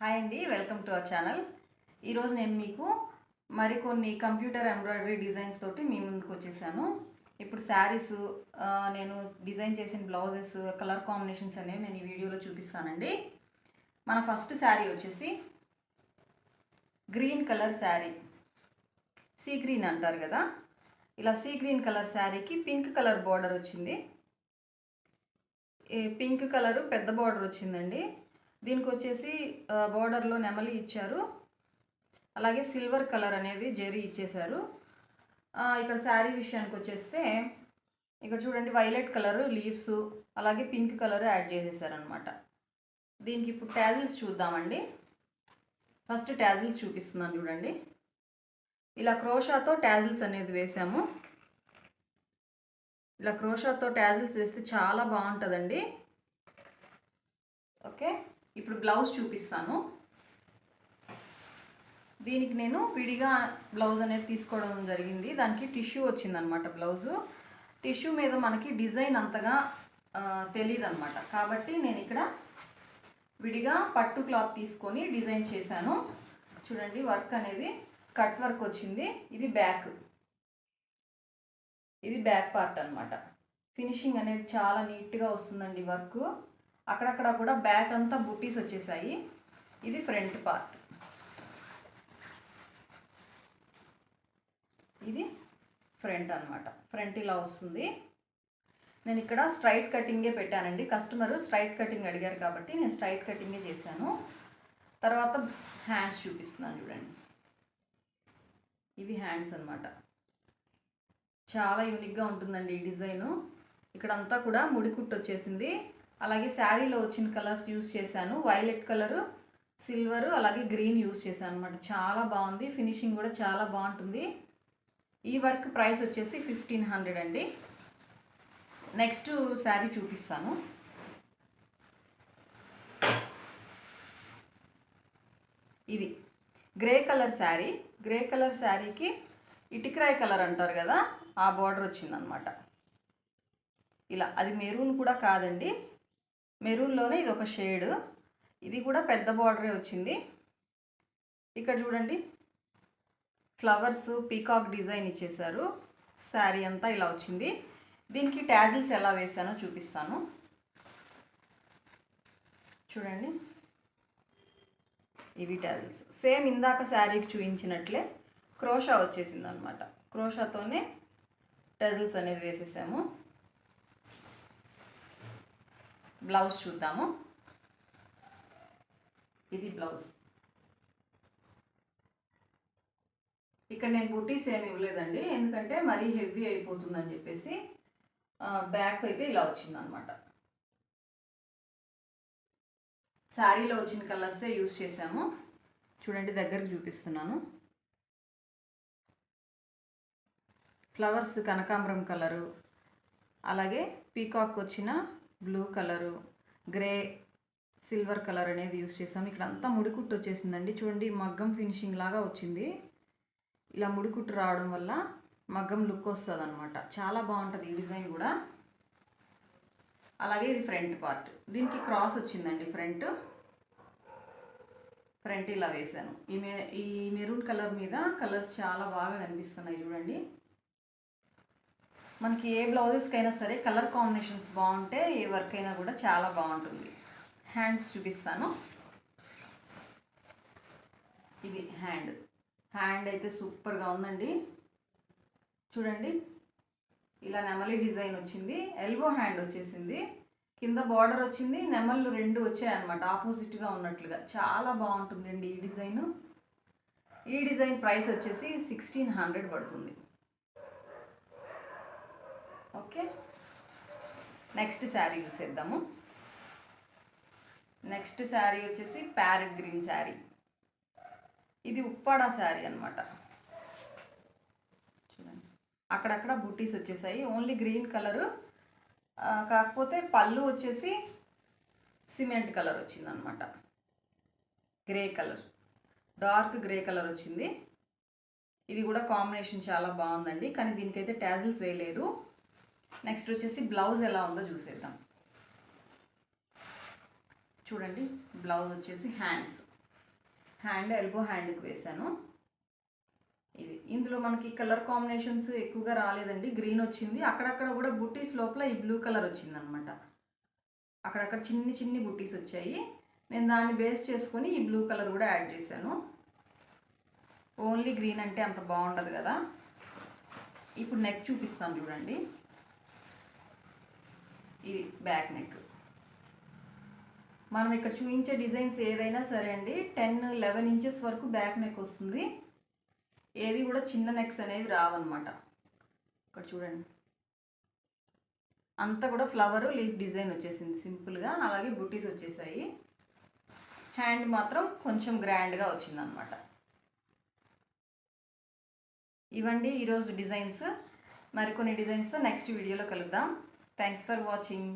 Hi అండి, welcome to our channel. ఈరోజు నేను మీకు మరికొన్ని కంప్యూటర్ ఎంబ్రాయిడరీ డిజైన్స్ తోటి మీ ముందుకు వచ్చేసాను. ఇప్పుడు శారీస్ నేను డిజైన్ చేసిన బ్లౌజెస్ కలర్ కాంబినేషన్స్ అనేవి నేను ఈ వీడియోలో చూపిస్తానండి. మన ఫస్ట్ శారీ వచ్చేసి green colour sari, sea green అంటారు కదా, ఇలా సీ గ్రీన్ కలర్ శారీకి పింక్ కలర్ బార్డర్ వచ్చింది. పింక్ కలరు పెద్ద బార్డర్ వచ్చిందండి. దీనికి వచ్చేసి బార్డర్లో నెమలి ఇచ్చారు, అలాగే సిల్వర్ కలర్ అనేది జెరీ ఇచ్చేశారు. ఇక్కడ శారీ విషయానికి వచ్చేస్తే ఇక్కడ చూడండి, వైలెట్ కలరు లీవ్స్ అలాగే పింక్ కలర్ యాడ్ చేసేసారనమాట. దీనికి ఇప్పుడు ట్యాజిల్స్ చూద్దామండి. ఫస్ట్ ట్యాజిల్స్ చూపిస్తున్నాను చూడండి. ఇలా క్రోషాతో ట్యాజిల్స్ అనేది వేసాము. ఇలా క్రోషాతో ట్యాజిల్స్ వేస్తే చాలా బాగుంటుందండి. ఓకే, ఇప్పుడు బ్లౌజ్ చూపిస్తాను. దీనికి నేను విడిగా బ్లౌజ్ అనేది తీసుకోవడం జరిగింది. దానికి టిష్యూ వచ్చిందనమాట. బ్లౌజు టిష్యూ మీద మనకి డిజైన్ అంతగా తెలియదు అనమాట. కాబట్టి నేను ఇక్కడ విడిగా పట్టు క్లాత్ తీసుకొని డిజైన్ చేశాను. చూడండి, వర్క్ అనేది కట్ వర్క్ వచ్చింది. ఇది బ్యాక్ పార్ట్ అనమాట. ఫినిషింగ్ అనేది చాలా నీట్గా వస్తుందండి. వర్క్ అక్కడక్కడ కూడా బ్యాక్ అంతా బుట్టీస్ వచ్చేసాయి. ఇది ఫ్రంట్ పార్ట్, ఇది ఫ్రంట్ అనమాట. ఫ్రంట్ ఇలా వస్తుంది. నేను ఇక్కడ స్ట్రైట్ కటింగే పెట్టానండి. కస్టమరు స్ట్రైట్ కటింగ్ అడిగారు కాబట్టి నేను స్ట్రైట్ కటింగే చేశాను. తర్వాత హ్యాండ్స్ చూపిస్తున్నాను చూడండి. ఇవి హ్యాండ్స్ అనమాట. చాలా యూనిక్గా ఉంటుందండి ఈ డిజైను. ఇక్కడంతా కూడా ముడికుట్టు వచ్చేసింది. అలాగే శారీలో వచ్చిన కలర్స్ యూస్ చేశాను. వైలెట్ కలరు, సిల్వరు, అలాగే గ్రీన్ యూస్ చేశాను అనమాట. చాలా బాగుంది. ఫినిషింగ్ కూడా చాలా బాగుంటుంది. ఈ వర్క్ ప్రైస్ వచ్చేసి 1500 అండి. నెక్స్ట్ శారీ చూపిస్తాను. ఇది grey colour sari. Grey colour శారీకి ఇటిక్రాయ్ కలర్ అంటారు కదా, ఆ బార్డర్ వచ్చిందనమాట. ఇలా అది మెరూన్ కూడా కాదండి, మెరూన్లోనే ఇది ఒక షేడ్. ఇది కూడా పెద్ద బార్డరే వచ్చింది. ఇక్కడ చూడండి, ఫ్లవర్స్ పీకాక్ డిజైన్ ఇచ్చేసారు. శారీ అంతా ఇలా వచ్చింది. దీనికి ట్యాజిల్స్ ఎలా వేసానో చూపిస్తాను చూడండి. ఇవి ట్యాజిల్స్ సేమ్ ఇందాక శారీకి చూపించినట్లే క్రోషా వచ్చేసింది అనమాట. క్రోషాతోనే ట్యాజిల్స్ అనేది వేసేసాము. బ్లౌజ్ చూద్దాము. ఇది బ్లౌజ్. ఇక్కడ నేను బుటీస్ ఏమి ఇవ్వలేదండి, ఎందుకంటే మరీ హెవీ అయిపోతుందని చెప్పేసి. బ్యాక్ అయితే ఇలా వచ్చిందనమాట. శారీలో వచ్చిన కలర్సే యూస్ చేసాము. చూడండి, దగ్గరకు చూపిస్తున్నాను. ఫ్లవర్స్ కనకాంబరం కలరు, అలాగే పీకాక్ వచ్చిన blue colour, grey, silver colour అనేది యూస్ చేసాము. ఇక్కడ అంతా ముడికుట్టు వచ్చేసిందండి. చూడండి, మగ్గం ఫినిషింగ్ లాగా వచ్చింది. ఇలా ముడికుట్టు రావడం వల్ల మగ్గం లుక్ వస్తుంది అనమాట. చాలా బాగుంటుంది ఈ డిజైన్ కూడా. అలాగే ఇది ఫ్రంట్ పార్ట్. దీనికి క్రాస్ వచ్చిందండి. ఫ్రంట్ ఇలా వేసాను. ఈ మెరూన్ కలర్ మీద కలర్స్ చాలా బాగా కనిపిస్తున్నాయి చూడండి. మనకి ఏ బ్లౌజెస్కైనా సరే కలర్ కాంబినేషన్స్ బాగుంటే ఏ వర్క్ అయినా కూడా చాలా బాగుంటుంది. హ్యాండ్స్ చూపిస్తాను. ఇది హ్యాండ్ అయితే సూపర్గా ఉందండి. చూడండి, ఇలా నెమలి డిజైన్ వచ్చింది. ఎల్బో హ్యాండ్ వచ్చేసింది. కింద బార్డర్ వచ్చింది. నెమళ్ళు 2 వచ్చాయన్నమాట, ఆపోజిట్గా ఉన్నట్లుగా. చాలా బాగుంటుందండి ఈ డిజైను. ఈ డిజైన్ ప్రైస్ వచ్చేసి 1600 పడుతుంది. ఓకే, నెక్స్ట్ శారీ చూసేద్దాము. నెక్స్ట్ శారీ వచ్చేసి ప్యారెట్ గ్రీన్ శారీ. ఇది ఉప్పాడ శారీ అనమాట. చూడండి, అక్కడక్కడ బుట్టీస్ వచ్చేసాయి. ఓన్లీ గ్రీన్ కలరు, కాకపోతే పళ్ళు వచ్చేసి సిమెంట్ కలర్ వచ్చిందనమాట. Grey colour, dark grey colour వచ్చింది. ఇది కూడా కాంబినేషన్ చాలా బాగుందండి, కానీ దీనికైతే ట్యాజిల్స్ వేయలేదు. నెక్స్ట్ వచ్చేసి బ్లౌజ్ ఎలా ఉందో చూసేద్దాం. చూడండి, బ్లౌజ్ వచ్చేసి హ్యాండ్స్. హ్యాండ్ ఎల్బో హ్యాండ్కి వేసాను. ఇది ఇందులో మనకి కలర్ కాంబినేషన్స్ ఎక్కువగా రాలేదండి. గ్రీన్ వచ్చింది, అక్కడక్కడ కూడా బుట్టీస్ లోపల ఈ బ్లూ కలర్ వచ్చిందనమాట. అక్కడక్కడ చిన్ని చిన్ని బుట్టీస్ వచ్చాయి. నేను దాన్ని బేస్ చేసుకొని ఈ బ్లూ కలర్ కూడా యాడ్ చేశాను. ఓన్లీ గ్రీన్ అంటే అంత బాగుండదు కదా. ఇప్పుడు నెక్ చూపిస్తాను చూడండి. ఇది బ్యాక్ నెక్. మనం ఇక్కడ చూపించే డిజైన్స్ ఏదైనా సరే అండి 10-11 ఇంచెస్ వరకు బ్యాక్ నెక్ వస్తుంది. ఏది కూడా చిన్న నెక్స్ అనేవి రావన్నమాట. ఇక్కడ చూడండి, అంతా కూడా ఫ్లవర్ లీఫ్ డిజైన్ వచ్చేసింది సింపుల్గా. అలాగే బుట్టీస్ వచ్చేసాయి. హ్యాండ్ మాత్రం కొంచెం గ్రాండ్గా వచ్చిందనమాట. ఇవండి ఈరోజు డిజైన్స్. మరికొన్ని డిజైన్స్తో నెక్స్ట్ వీడియోలో కలుద్దాం. Thanks for watching.